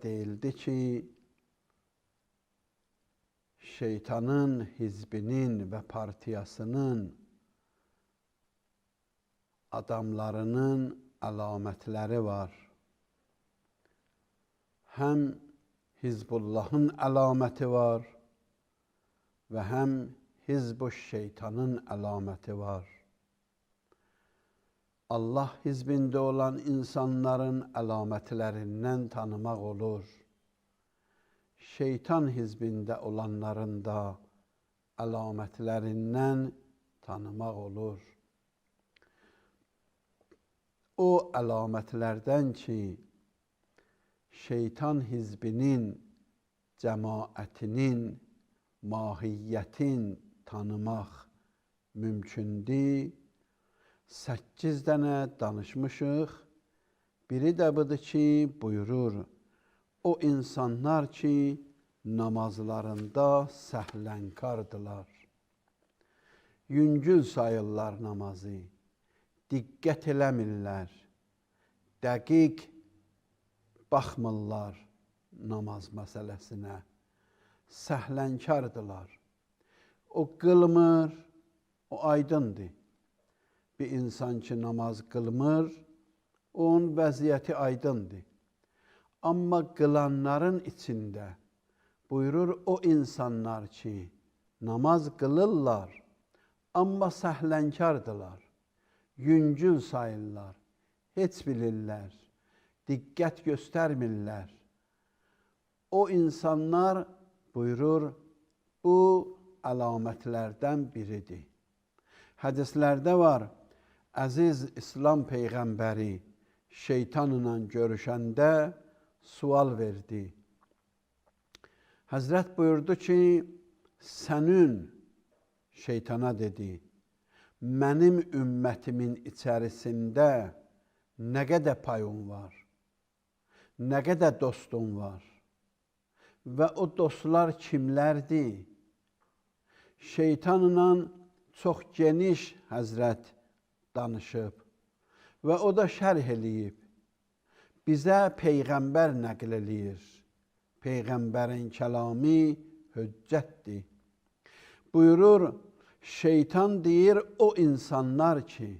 Deyildi ki, şeytanın, hizbinin ve partiyasının adamlarının əlamətləri var. Həm Hizbullahın əlaməti var və həm Hizbuş-şeytanın əlaməti var. Allah hizbində olan insanların əlamətlərindən tanımaq olur. Şeytan hizbində olanların da əlamətlərindən tanımaq olur. O əlamətlərdən ki, şeytan hizbinin, cəmaətinin, mahiyyətin tanımaq mümkündür. 8 dənə danışmışıq. Biri də budur ki, buyurur, o insanlar ki, namazlarında səhlənkardılar. Yüngül sayırlar namazı, diqqət eləmirlər, dəqiq baxmırlar namaz məsələsinə, səhlənkardılar. O qılmır, o aydındır. Bir insan ki, namaz qılmır, onun vəziyyəti aydındır. Amma qılanların içində buyurur, o insanlar ki, namaz qılırlar, amma səhlənkardılar, yüngül sayırlar, heç bilirlər, diqqət göstərmirlər. O insanlar buyurur, bu əlamətlərdən biridir. Hədislərdə var, əziz İslam Peyğəmbəri şeytanla görüşəndə sual verdi. Həzrət buyurdu ki, sənin, şeytana dedi, mənim ümmətimin içərisində nə qədər payın var, nə qədər dostun var və o dostlar kimlərdir? Şeytanla çox geniş Həzrət danışıb və o da şərh eləyib. Bizə Peyğəmbər nəql eləyir. Peyğəmbərin kəlamı hüccətdir. Buyurur, şeytan deyir, o insanlar ki,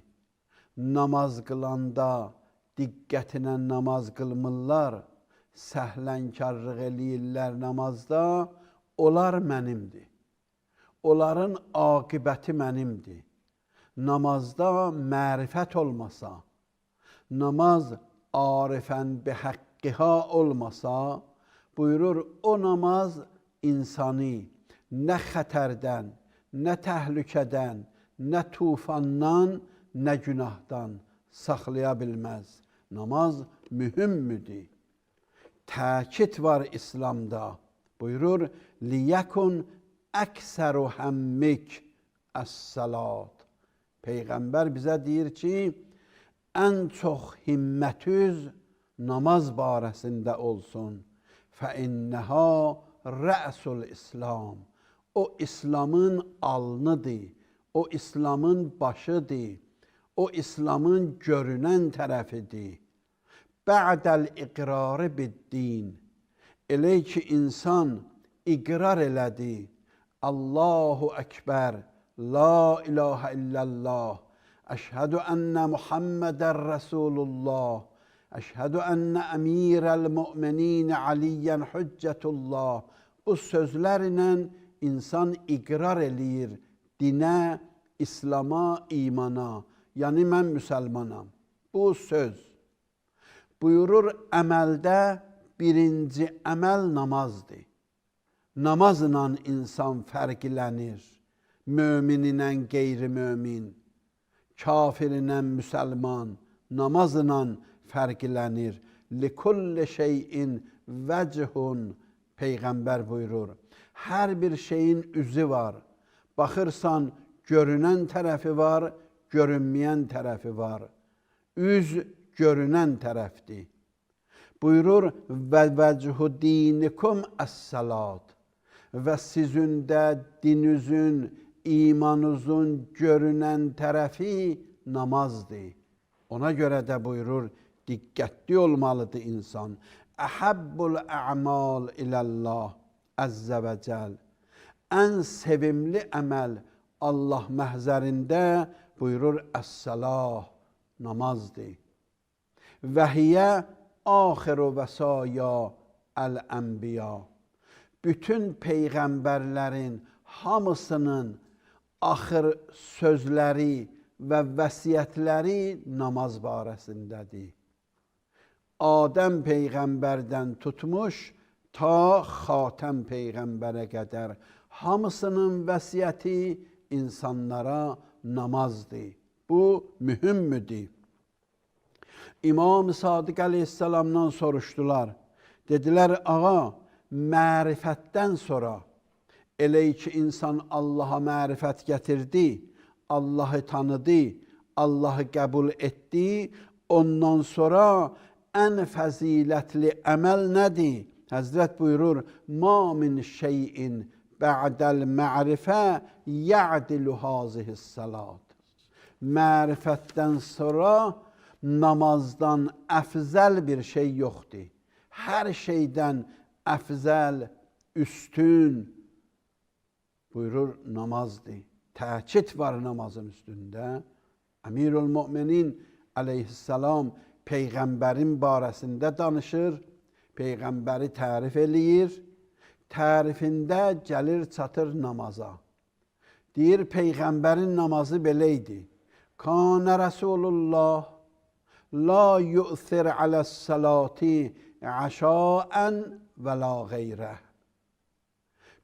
namaz qılanda diqqətinə namaz qılmırlar, səhlənkarlıq eləyirlər namazda, onlar mənimdir. Onların aqibəti mənimdir. Namazda mərifət olmasa, namaz arifən bihəqqiha olmasa, buyurur, o namaz insanı nə xətərdən, nə təhlükədən, nə tufandan, nə günahdan saxlaya bilməz. Namaz mühümdür. Təkid var İslamda. Buyurur, liyəkun əksəru həmmik əs-salat. Peyğəmbər bizə deyir ki, ən çox himmətüz namaz barəsində olsun. فَإِنَّهَا رَأْسُ الْإِسْلَامِ O İslamın alnıdır, o İslamın başıdır, o İslamın görünən tərəfidir. بَعْدَ الْإِقْرَارِ بِالدِّينِ Elə ki, insan iqrar elədi, Allahu Ekber, La ilahe illallah, əşhədü ənə Muhammədən Rəsulullah, əşhədü ənə əmirəl mü'minin aliyyən hüccətullah. Bu sözlərlə insan iqrar eləyir dinə, İslama, imana. Yəni, mən müsəlmanam. Bu söz. Buyurur, əməldə birinci əməl namazdır. Namazla insan fərqlənir. Mömininlə qeyri-mömin, kafirinlə müsəlman, namazla fərqlənir. Likulli şeyin vəcihun, Peyğəmbər buyurur. Hər bir şeyin üzü var. Baxırsan, görünən tərəfi var, görünməyən tərəfi var. Üz görünən tərəfdir. Buyurur, və vəcihu dinikum əs-salat. Və sizin də dinizin, imanınızın görünən tərəfi namazdır. Ona görə də buyurur, diqqətli olmalıdır insan. Əhabbul a'mal ilallah əzzə və cəl. Ən sevimli əməl Allah məhzərində buyurur əs-salah, namazdır. Və hiyə axiru vəsaya əl-ənbiya. Bütün peyğəmbərlərin hamısının axır sözləri və vəsiyyətləri namaz barəsindədir. Adəm peyğəmbərdən tutmuş ta Xatəm peyğəmbərə qədər hamısının vəsiyyəti insanlara namazdır. Bu mühümdür. İmam Sadiq əleyhissalamdan soruşdular. Dedilər, ağa, mərifətdən sonra elə ki insan Allaha mərifət gətirdi, Allahı tanıdı, Allahı qəbul etdi, ondan sonra ən fəzilətli əməl nədir? Həzrət buyurur, ma min şeyin bə'dəl ma'rifə ya'dilu hazihis salat. Mərifətdən sonra namazdan əfzəl bir şey yoxdur. Hər şeydən əfzəl, üstün buyurur namazdır. Təkid var namazın üstündə. Əmirül Müminin əleyhissalam Peyğəmbərin barəsində danışır, Peyğəmbəri tərif eləyir, tərifində gəlir çatır namaza. Deyir, Peyğəmbərin namazı belə idi. Kânə Rəsulullah la yu'thir aləs-salati əşaən və la qeyrəh.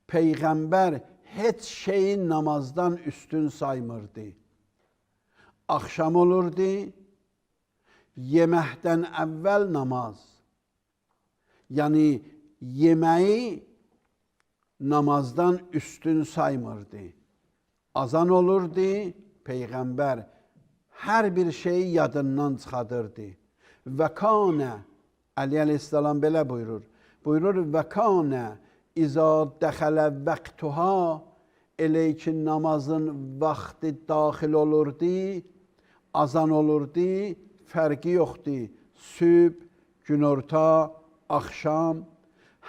Peyğəmbər heç şeyi namazdan üstün saymırdı. Axşam olurdu, yeməkdən əvvəl namaz. Yəni, yeməyi namazdan üstün saymırdı. Azan olurdu, Peyğəmbər hər bir şeyi yadından çıxadırdı. Və kânə, Əli əleyhissalam belə buyurur. Buyurur, və kânə İza dəxələ vəqtuha, elə ki namazın vaxtı daxil olurdu, azan olurdu, fərqi yoxdur. Sübh, günorta, axşam,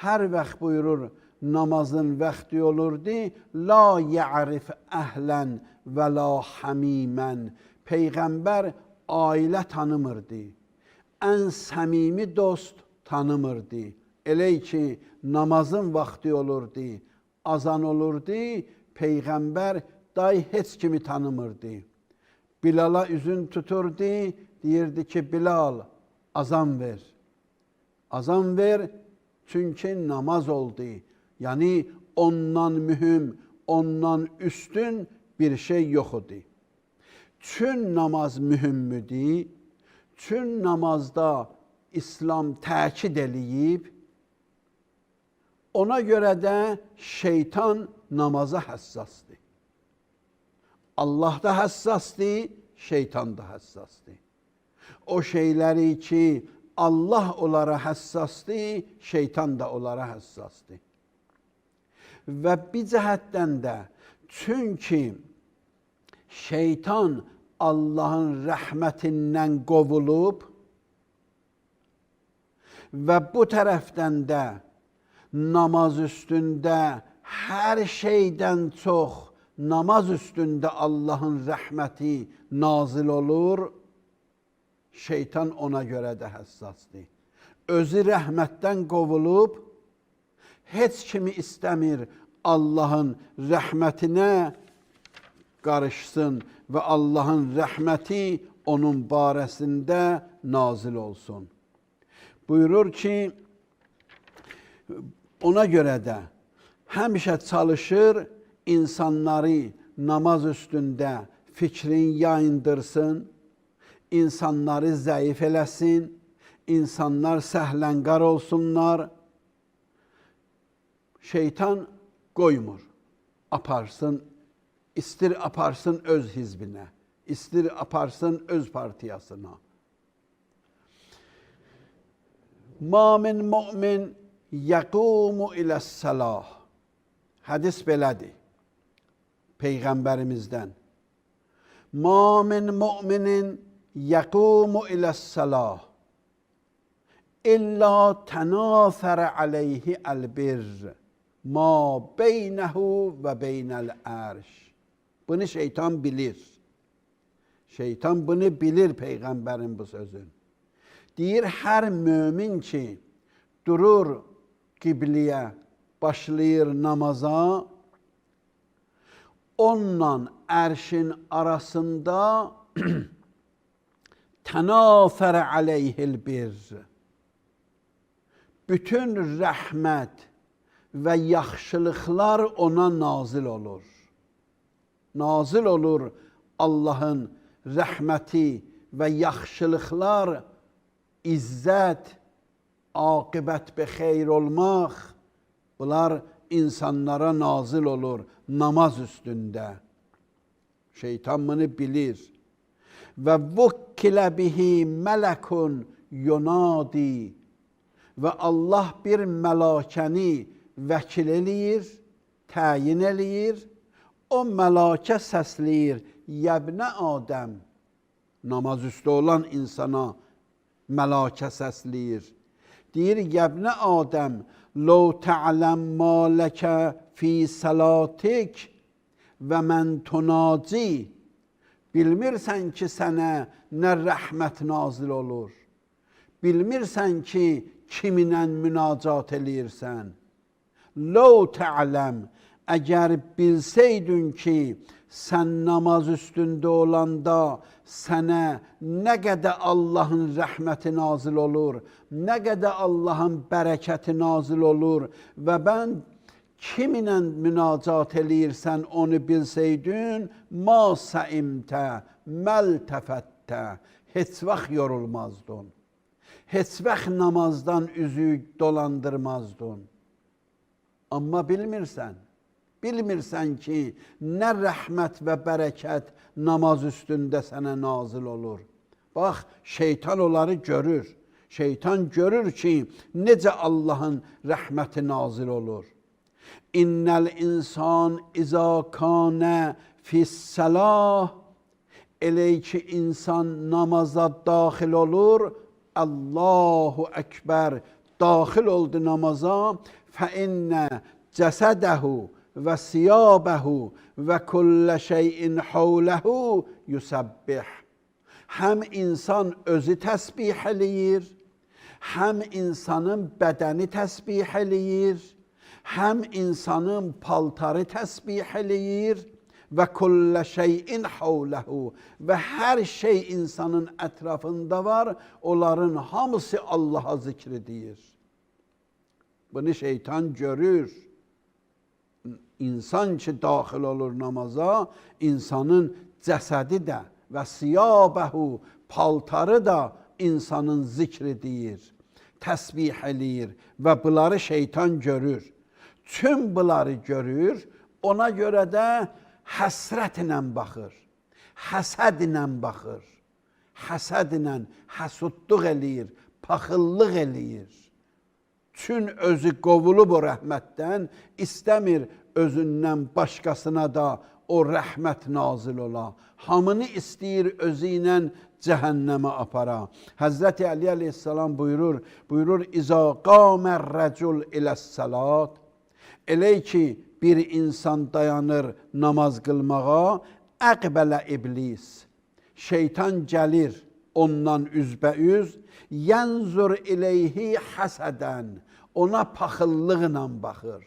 hər vaxt buyurur, namazın vaxtı olurdu, la ya'rif əhlən və la hamimən. Peyğəmbər ailə tanımırdı, ən səmimi dost tanımırdı. Elə ki, namazın vaxtı olurdu, azan olurdu, Peyğəmbər day heç kimi tanımırdı. Bilala üzün tuturdu, deyirdi ki, Bilal, azan ver. Azan ver, çünki namaz oldu. Yəni, ondan mühüm, ondan üstün bir şey yox idi. Çün namaz mühümmüdür, çün namazda İslam təkid eləyib, ona görə də şeytan namaza həssasdır. Allah da həssasdır, şeytan da həssasdır. O şeyləri ki, Allah onlara həssasdır, şeytan da onlara həssasdır. Və bir cəhətdən də, çünki şeytan Allahın rəhmətindən qovulub və bu tərəfdən də namaz üstündə hər şeydən çox namaz üstündə Allahın rəhməti nazil olur, şeytan ona görə də həssasdır. Özü rəhmətdən qovulub, heç kimi istəmir Allahın rəhmətinə qarışsın və Allahın rəhməti onun barəsində nazil olsun. Buyurur ki, ona görə də həmişə çalışır, insanları namaz üstündə fikrin yayındırsın, insanları zəif eləsin, insanlar səhlənkar olsunlar. Şeytan qoymur, aparsın, istir aparsın öz hizbinə, istir aparsın öz partiyasına. Ma min mu'min yəqumu iləs-səlah. Hədis belədir Peyğəmbərimizdən. Ma min mu'minin yəqumu iləs-səlah. İlla tenâfere aleyhi el-birr ma beynehu ve beynel arş. Bunu şeytan bilir. Şeytan bunu bilir Peygamberin bu sözün. Deyir, her mümin ki durur kibliye, başlayır namaza, onunla erşin arasında tenâfere aleyhil birr. Bütün rəhmət ve yaxşılıklar ona nazil olur. Nazil olur Allah'ın rəhməti ve yaxşılıklar, izzət, aqibət be xeyr olmaq, bunlar insanlara nazil olur namaz üstünde. Şeytan bunu bilir. Ve vukkile bihi melekun yunadi. Ve Allah bir melakeni vəkil eləyir, təyin eləyir. O melake səsləyir. Yəbnə Adəm. Namaz üstü olan insana melake səsləyir. Deyir, Yəbnə Adəm, لو تعلم ما لك في salatik ve men tunaci. Bilmirsən ki sənə nə rəhmət nazil olur. Bilmirsən ki kiminlə münacat eləyirsən. لو تعلم, əgər bilsəydin ki sən namaz üstündə olanda sənə nə qədər Allahın rəhməti nazil olur, nə qədər Allahın bərəkəti nazil olur və mən kiminlə münacat eləyirsən onu bilsəydin, ma səimtə, məltəfəttə, heç vaxt yorulmazdın. Heç vaxt namazdan üzü dolandırmazdın. Amma bilmirsən. Bilmirsən ki, nə rəhmət və bərəkət namaz üstündə sənə nazil olur. Bax, şeytan onları görür. Şeytan görür ki, necə Allahın rəhməti nazil olur. İnnəl insan izâ kânə fissəlah. Elə ki, insan namaza daxil olur, Allahu Ekber, daxil oldu namaza, fə innə cəsədəhu və siyabəhu və kullə şeyin havləhu yusabbih. Həm insan özü təsbih eləyir, həm insanın bədəni təsbih eləyir, həm insanın paltarı təsbih eləyir və kullə şeyin havləhu və hər şey insanın ətrafında var, onların hamısı Allaha zikr edir. Bunu şeytan görür. İnsan ki daxil olur namaza, insanın cəsədi də və siyabəhu, paltarı da insanın zikr edir, təsbih eləyir və bunları şeytan görür. Tüm bunları görür, ona görə də həsrətlə baxır, həsədlə baxır, həsədlə həsudluq eləyir, paxıllıq eləyir. Çün özü qovulub o rəhmətdən, istəmir özündən başqasına da o rəhmət nazil ola. Hamını istəyir özü ilə cəhənnəmə apara. Həzrəti Əli əleyhissalam buyurur, İzâ qâmər rəcul iləs-sələt. Elə ki, bir insan dayanır namaz qılmağa, əqbələ iblis. Şeytan gəlir ondan üzbəüz, yənzur ileyhi həsədən. Ona paxıllıqla baxır.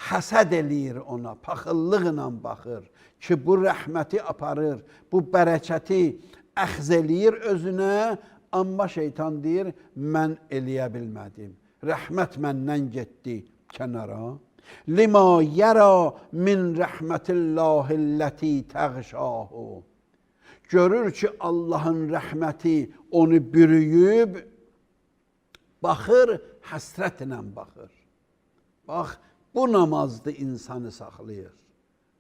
Həsəd eləyir ona, paxıllıqla baxır ki, bu rəhməti aparır, bu bərəkəti əxz eləyir özünə, amma şeytan deyir, mən eləyə bilmədim. Rəhmət məndən getdi kənara. Lima yəra min rəhmətilləhi təğşahu. Görür ki, Allahın rəhməti onu bürüyüb, baxır, həsrətlə baxır. Bax, bu namazdır insanı saxlayır.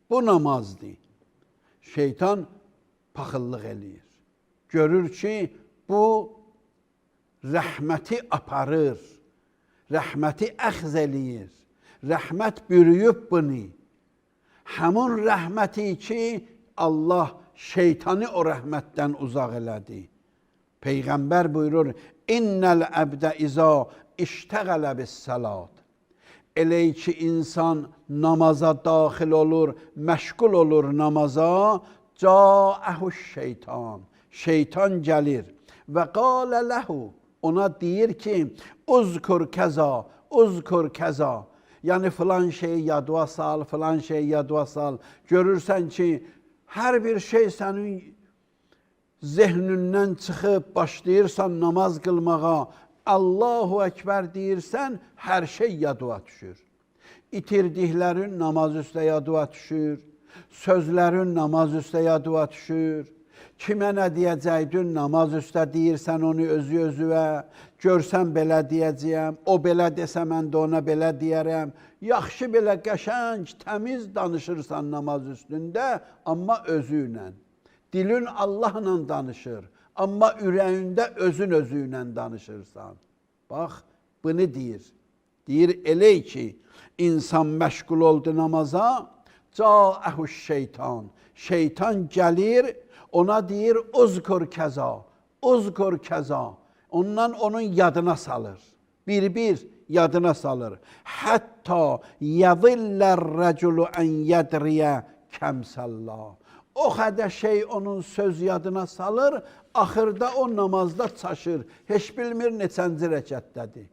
Bu namazdır. Şeytan paxıllıq eləyir. Görür ki, bu rəhməti aparır, rəhməti əxz eləyir, rəhmət bürüyüb bunu. Həmin rəhməti ki, Allah şeytanı o rəhmətdən uzaq elədi. Peyğəmbər buyurur, İnnel abde iza iştəğələ bis salat. Elə ki insan namaza daxil olur, məşğul olur namaza, ca'əhuş şeytan. Şeytan gəlir və qalə ləhu. Ona deyir ki, uzkur kəza, uzkur kəza. Yəni filan şeyi yadıva sal, filan şeyi yadıva sal. Görürsən ki, hər bir şey sənin zehnindən çıxıb başlayırsan namaz qılmağa, Allahu Ekber deyirsən, hər şey yadıva düşür. İtirdiklərin namaz üstə yadıva düşür, sözlərin namaz üstə yadıva düşür. Kimə nə deyəcəkdin, namaz üstə deyirsən onu özü-özüvə, görsən belə deyəcəyəm, o belə desə mən də ona belə deyərəm. Yaxşı belə qəşəng, təmiz danışırsan namaz üstündə, amma özü ilə. Dilin Allahla danışır, amma ürəyində özün ilə danışırsan. Bax, bunu deyir. Deyir, elə ki, insan məşğul oldu namaza, ca'əhuş şeytan. Şeytan gəlir, ona deyir, uzkur kəza, uzkur kəza. Ondan onun yadına salır. Bir yadına salır. Hətta yəzillər rəculu ən yədriyə kəmsəllah. O qədər şey onun söz yadına salır, axırda o namazda çaşır. Heç bilmir neçənci rəkətdədir.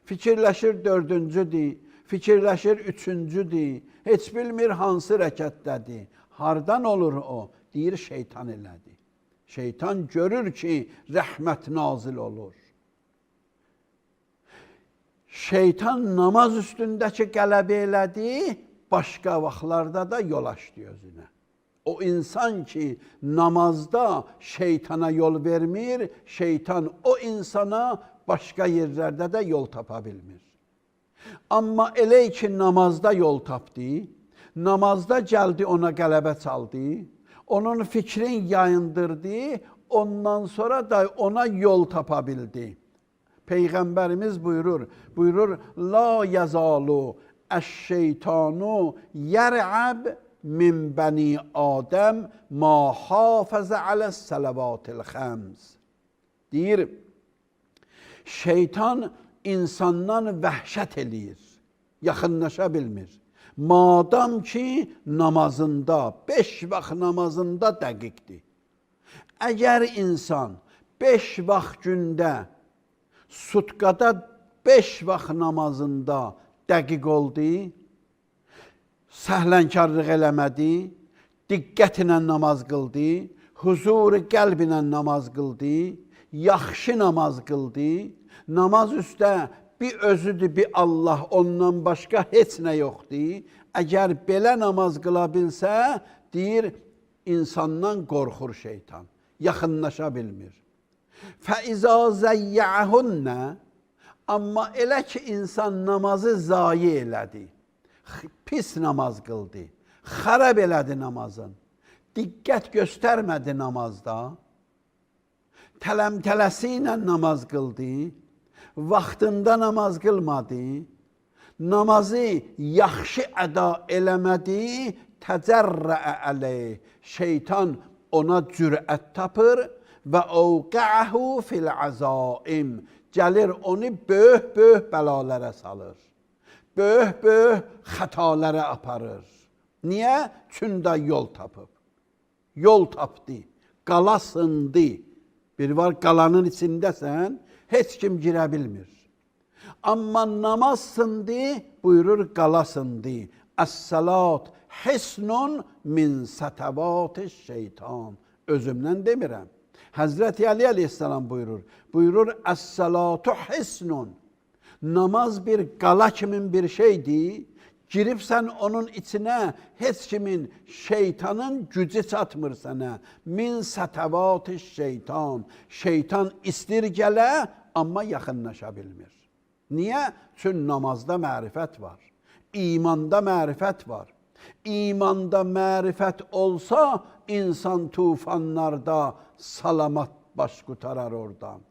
Fikirləşir dördüncüdür, fikirləşir üçüncüdür. Heç bilmir hansı rəkətdədir. Hardan olur o? Deyir, şeytan elədi. Şeytan görür ki, rəhmət nazil olur. Şeytan namaz üstündəki qələbə elədi, başqa vaxtlarda da yol açdı özünə. O insan ki, namazda şeytana yol vermir, şeytan o insana başqa yerlərdə də yol tapa bilmir. Amma elə ki, namazda yol tapdı, namazda gəldi ona qələbə çaldı, onun fikrin yayındırdı, ondan sonra da ona yol tapa bildi. Peyğəmbərimiz buyurur, la yazalu əş-şeytanu yər'ab min bəni Adəm ma hafəzə aləs sələvatil xəms. Deyir, şeytan insandan vəhşət eləyir, yaxınlaşa bilmir. Madam ki, namazında, 5 vaxt namazında dəqiqdir. Əgər insan 5 vaxt gündə, sutqada 5 vaxt namazında dəqiq oldu, səhlənkarlıq eləmədi, diqqətlə namaz qıldı, huzuru qəlblə namaz qıldı, yaxşı namaz qıldı, namaz üstə bir özüdür, bir Allah, ondan başqa heç nə yoxdur. Əgər belə namaz qıla bilsə, deyir, insandan qorxur şeytan, yaxınlaşa bilmir. Fəizə zəyyəhünnə, amma elə ki, insan namazı zayi elədi, pis namaz qıldı, xarab elədi namazın, diqqət göstərmədi namazda, tələmtələsi ilə namaz qıldı, vaxtında namaz qılmadı, namazı yaxşı əda eləmədi, təcərrəə əleyh, şeytan ona cürət tapır və əvqəəhu fil əzaim, gəlir onu böyük bəlalərə salır. Böyük xətalara aparır. Niyə? Çündə yol tapıb. Yol tapdı, qala sındı. Bir var qalanın içindəsən, heç kim girə bilmir. Amma namaz sındı, buyurur qala sındı. Əs-salat hisnun min sətəvat-ı şeytan. Özümdən demirəm. Həzrəti Ali əleyhissalam buyurur, əs-salatu hisnun. Namaz bir qala kimin bir şeydir, giribsən onun içinə, heç kimin, şeytanın gücü çatmır sənə. Min sətəvat-ı şeytan. Şeytan istir gələ, amma yaxınlaşa bilmir. Niyə? Çünki namazda mərifət var, imanda mərifət var. İmanda mərifət olsa, insan tufanlarda salamat baş qutarar oradan.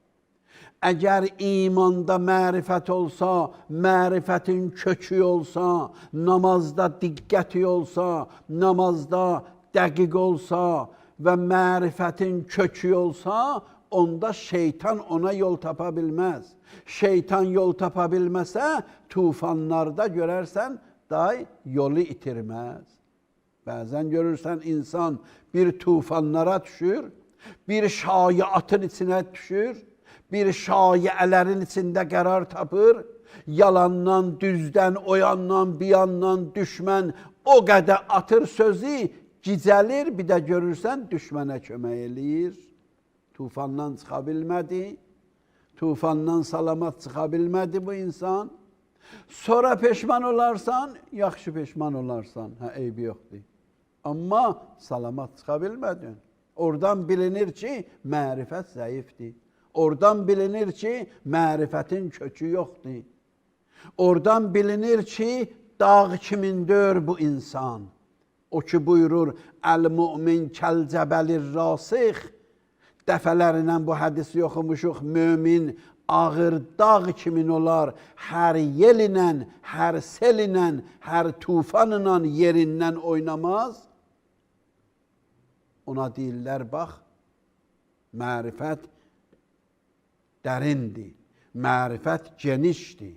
Əgər imanda mərifət olsa, mərifətin kökü olsa, namazda diqqəti olsa, namazda dəqiq olsa və mərifətin kökü olsa, onda şeytan ona yol tapa bilmez. Şeytan yol tapa bilməsə, tufanlarda görərsən, day yolu itirməz. Bəzən görürsən insan bir tufanlara düşür, bir şaiatın içine düşür, bir şaiyələrin içində qərar tapır, yalandan, düzdən, o yandan, bir yandan düşmən o qədər atır sözü, gicəlir, bir də görürsən düşmənə kömək eləyir. Tufandan çıxa bilmədi, tufandan salamat çıxa bilmədi bu insan. Sonra peşman olarsan, yaxşı peşman olarsan, eybi yoxdur. Amma salamat çıxa bilmədin. Oradan bilinir ki, mərifət zəifdir. Oradan bilinir ki, mərifətin kökü yoxdur. Oradan bilinir ki, dağ kimindir bu insan. O ki buyurur, əl-mümin kəl-cəbəlir rasix. Dəfələrlə bu hədisi oxumuşuq, mömin ağır dağ kimin olar, hər yel ilə, hər sel ilə, hər tufan ilə yerindən oynamaz. Ona deyirlər, bax, mərifət dərindir, mərifət genişdir.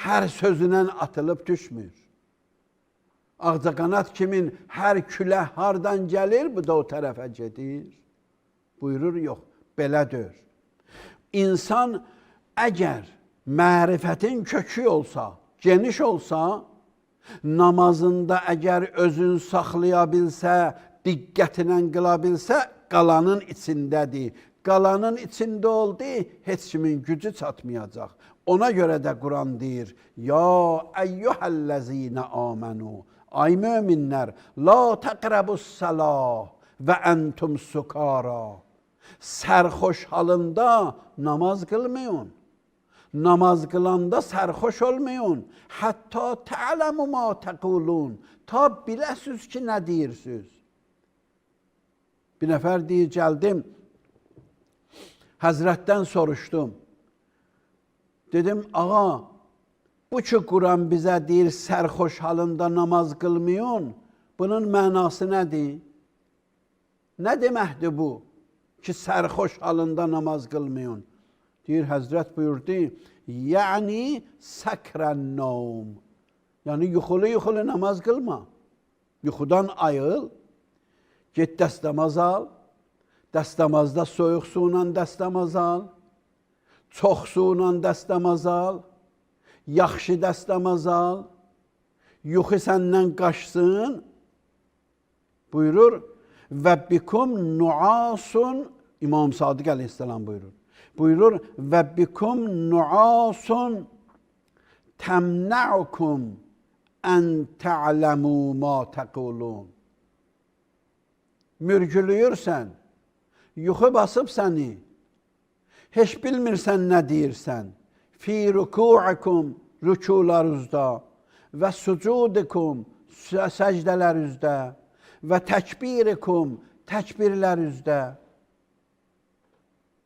Hər sözünə atılıb düşmür. Ağcaqanad kimin hər küləh hardan gəlir, bu da o tərəfə gedir. Buyurur, yox, belədir. İnsan əgər mərifətin kökü olsa, geniş olsa, namazında əgər özün saxlaya bilsə, diqqətinə qıla bilsə, qalanın içindədir. Qalanın içində oldu, heç kimin gücü çatmayacaq. Ona görə də Quran deyir, ya əyyuhəl-ləzinə amenu, ay möminlər, la təqrəbus-səlah və əntum sukara. Sərxoş halında namaz qılmayın. Namaz qılanda sərxoş olmayın. Hətta tə'ləmu ma təqulun. Ta biləsiz ki, nə deyirsiniz? Bir nəfər deyir, gəldim, Həzrətdən soruşdum. Dedim, ağa, bu ki Quran bizə deyir, sərxoş halında namaz qılmayın, bunun mənası nədir? Nə deməkdir bu ki, sərxoş halında namaz qılmayın? Deyir, Həzrət buyurdu, yəni səkrən nom. Yəni, yuxulu namaz qılma. Yuxudan ayıl, get dəstəmaz al, dəstəmazda soyuq su ilə dəstəmaz al, çox su ilə dəstəmaz al, yaxşı dəstəmaz al, yuxu səndən qaçsın. Buyurur, və bikum nuasun, İmam Sadiq əleyhissalam buyurur. Buyurur, və bikum nuasun təmnəukum ən tə'ləmu ma təqulun. Mürgülüyürsən, yuxu basıb səni, heç bilmirsən nə deyirsən. Fi rüku'ikum, rükularınızda və sucudikum, səcdələrinizdə və təkbirikum, təkbirlərinizdə.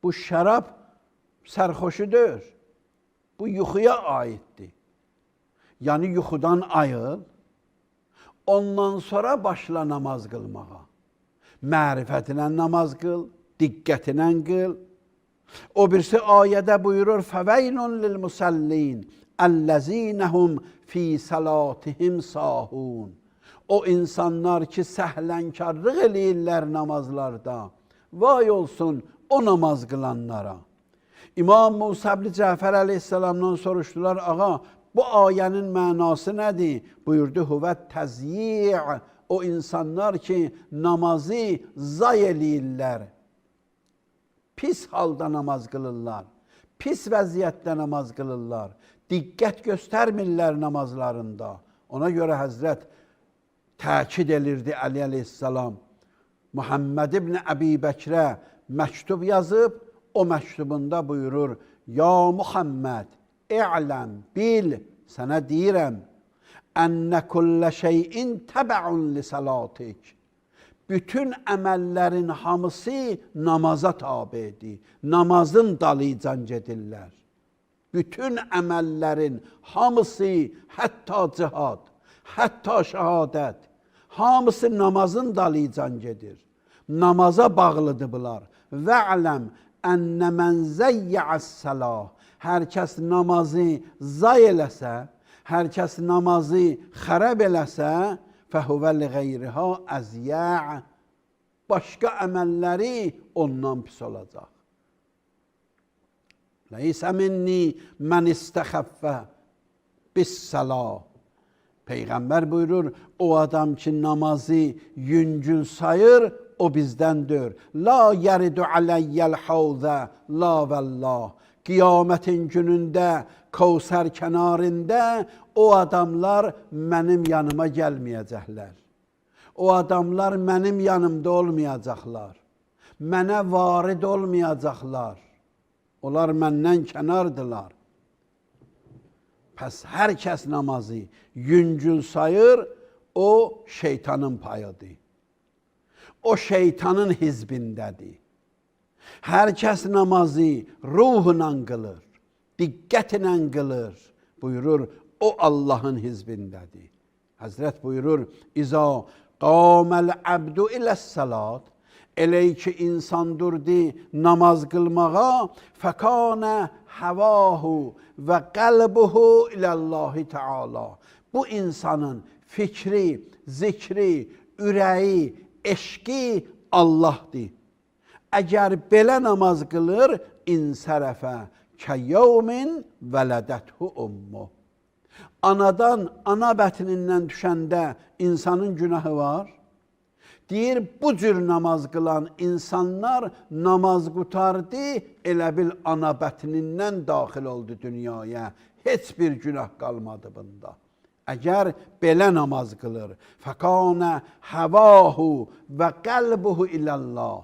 Bu şərab sərxoşudur. Bu yuxuya aiddir. Yəni yuxudan ayıl, ondan sonra başla namaz qılmağa. Mərifətinə namaz qıl, diqqətinə qıl. O birisi ayədə buyurur, fəveynun lil-musallin, əlləzinəhum fi salatihim sahun. O insanlar ki, səhlənkarlıq eləyirlər namazlarda. Vay olsun o namaz qılanlara. İmam Musa ibn Cəfər əleyhissalamdan soruşdular, ağa, bu ayənin mənası nədir? Buyurdu, huvət təzyi'. O insanlar ki, namazı zay eləyirlər. Pis halda namaz qılırlar. Pis vəziyyətdə namaz qılırlar. Diqqət göstərmirlər namazlarında. Ona görə Həzrət təkid elirdi Əli əleyhissalam. Muhammed ibn Əbi Bəkrə məktub yazıb, o məktubunda buyurur, ya Muhammed, i'ləm, bil, sənə deyirəm, ənnə kullə şeyin təbəun li salatik. Bütün əməllərin hamısı namaza tabidir. Namazın dalıcan gedirlər. Bütün əməllərin hamısı, hətta cihad, hətta şəhadət, hamısı namazın dalıcan gedir. Namaza bağlıdır bunlar. Və'ləm ənnə mən zəyyəəs-səlah. Hər kəs namazı zay eləsə, hər kəs namazı xərəb eləsə, fəhuvə li-qeyrihə əzyə'. Başqa əməlləri ondan pis olacaq. Leysə minni mən istəxəffə bis-səlah. Peyğəmbər buyurur, o adam ki namazı yüngül sayır, o bizdəndir. La yəridu aleyyəl havzə, la vəllah. Qiyamətin günündə, Kevsər kənarında o adamlar mənim yanıma gəlməyəcəklər. O adamlar mənim yanımda olmayacaqlar. Mənə varid olmayacaqlar. Onlar məndən kənardılar. Pəs hər kəs namazı yüngül sayır, o şeytanın payıdır. O şeytanın hizbindədir. Hər kəs namazı ruhla qılır, diqqətlə qılır. Buyurur, o Allahın hizbindədir. Həzrət buyurur, İza qaməl əbdu iləs-salat. Elə ki insan durdu namaz qılmağa, fəkanə həvahu və qəlbuhu iləllahi Teala. Bu insanın fikri, zikri, ürəyi, eşqi Allahdır. Əgər belə namaz qılır, insərəfə kəyyəvmin vələdəthu ummu. Anadan, ana bətnindən düşəndə insanın günahı var. Deyir, bu cür namaz qılan insanlar namaz qutardı, elə bil ana bətnindən daxil oldu dünyaya. Heç bir günah qalmadı bunda. Əgər belə namaz qılır, fəkanə həvahu və qəlbuhu iləllah.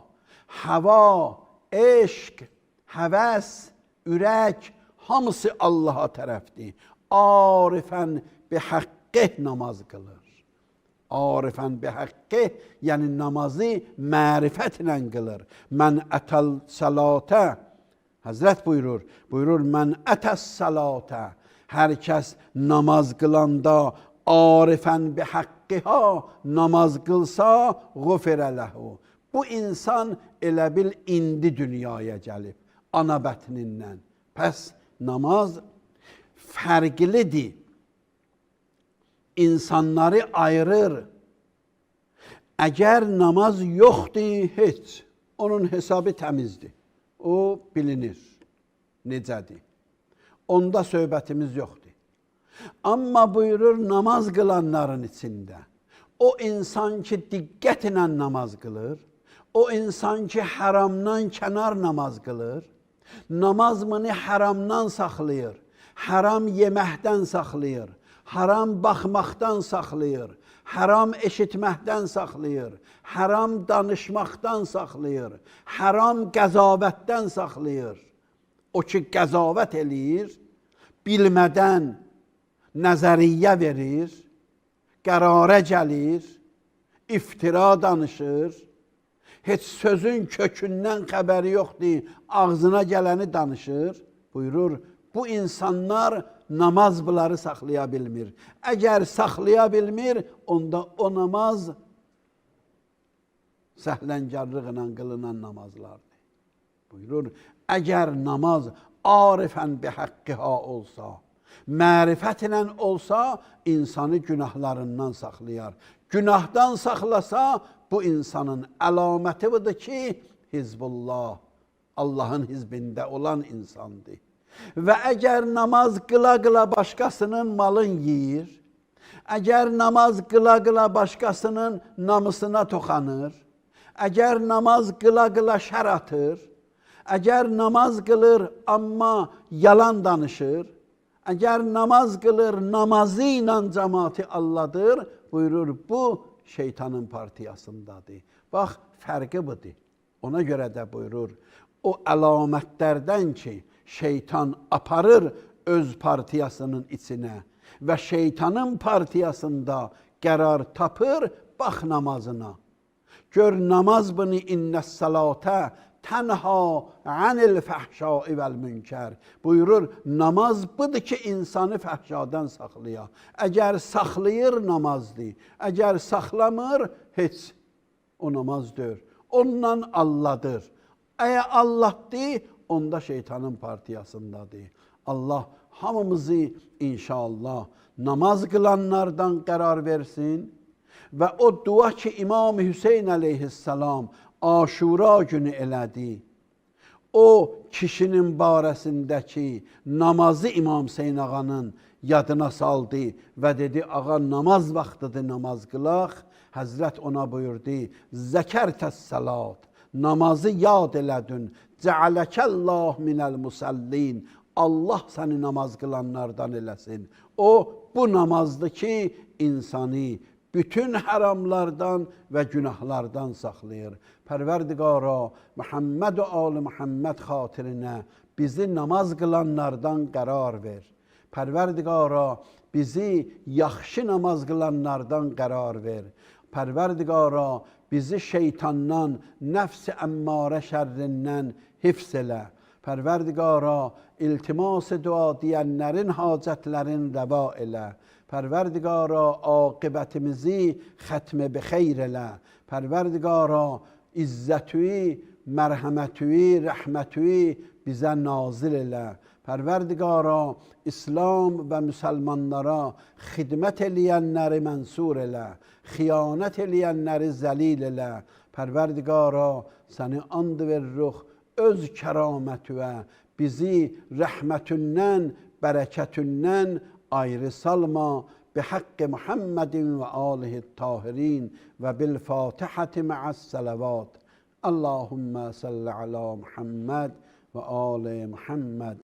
Həva, eşq, həvəs, ürək, hamısı Allaha tərəfdir. Arifən bi haqqih namaz qılır. Arifən bi haqqih, yəni namazı mərifətlə qılır. Mən ətəl salatə, Həzrət buyurur, mən ətəs salatə. Hər kəs namaz qılanda arifən bi haqqihə namaz qılsa,ğufirə ləhu. Bu insan elə bil indi dünyaya gəlib, ana bətnindən. Pəs namaz fərqlidir. İnsanları ayırır. Əgər namaz yoxdur, heç, onun hesabı təmizdir. O bilinir, necədir. Onda söhbətimiz yoxdur. Amma buyurur, namaz qılanların içində, o insan ki diqqətlə namaz qılır, o insan ki haramdan kənar namaz qılır, namazını haramdan saxlayır, haram yeməkdən saxlayır, haram baxmaqdan saxlayır, haram eşitməkdən saxlayır, haram danışmaqdan saxlayır, haram qəzavətdən saxlayır. O ki qəzavət eləyir, bilmədən nəzəriyyə verir, qərara gəlir, iftira danışır, heç sözün kökündən xəbəri yoxdur, ağzına gələni danışır. Buyurur, bu insanlar namaz bunları saxlaya bilmir. Əgər saxlaya bilmir, onda o namaz səhlənkarlıqla qılınan namazlardır. Buyurur, əgər namaz arifən bi haqqihə olsa, mərifətlə olsa, insanı günahlarından saxlayar. Günahdan saxlasa, bu insanın əlaməti budur ki, Hizbullah, Allahın hizbində olan insandır. Və əgər namaz qıla-qıla başqasının malın yiyir, əgər namaz qıla-qıla başqasının namusuna toxanır, əgər namaz qıla-qıla şər atır, əgər namaz qılır, amma yalan danışır, əgər namaz qılır, namazı ilə cəmaati alladır, buyurur, bu şeytanın partiyasındadır. Bax, fərqi budur. Ona görə də buyurur, o əlamətlərdən ki, şeytan aparır öz partiyasının içinə və şeytanın partiyasında qərar tapır, bax namazına. Gör namaz bunu innəs-salətə tənha anil fəhşai vəl münkər. Buyurur, namaz budur ki, insanı fəhşadan saxlayır. Əgər saxlayır, namazdır. Əgər saxlamır, heç o namazdır. Ondan Allahdır. Əgər Allahdır, onda şeytanın partiyasındadır. Allah hamımızı inşallah namaz qılanlardan qərar versin və o dua ki İmam Hüseyn əleyhissalam Aşura günü elədi, o kişinin barəsindəki namazı İmam Hüseyn ağanın yadına saldı və dedi, ağa namaz vaxtıdır, namaz qılaq. Həzrət ona buyurdu, zəkərtəs salat, namazı yad elədin, cəaləkəllah minəl musallin, Allah səni namaz qılanlardan eləsin. O, bu namazdır ki, insanı bütün haramlardan və günahlardan saxlayır. Pərverdigara, Muhammed və Ali Muhammed xatirinə bizi namaz qılanlardan qərar ver. Pərverdigara, bizi yaxşı namaz qılanlardan qərar ver. Pərverdigara, bizi şeytandan, nəfs-i əmmarə şərrindən hifz elə. Pərverdigara, iltimas-ı dua deyənlərin hacətlərin rəva elə. Pərverdigara, aqibətimizi xətmə bi xeyr elə. Pərverdigara, izzətüyü, mərhəmətüyü, rəhmətüyü bizə nazil elə. Pərverdigara, İslam və müsəlmanlara xidmət eləyənləri mənsur elə, xiyanət eləyənləri zəlil elə. Pərverdigara, səni and veririk öz kəramətüvə, bizi rəhmətündən, bərəkətündən ayrı salma. Bihaqqi Muhammedin və alihi tahirin və bil Fatihəti mə'əs salavat. Allahümmə salli ala Muhammed və ali Muhammed.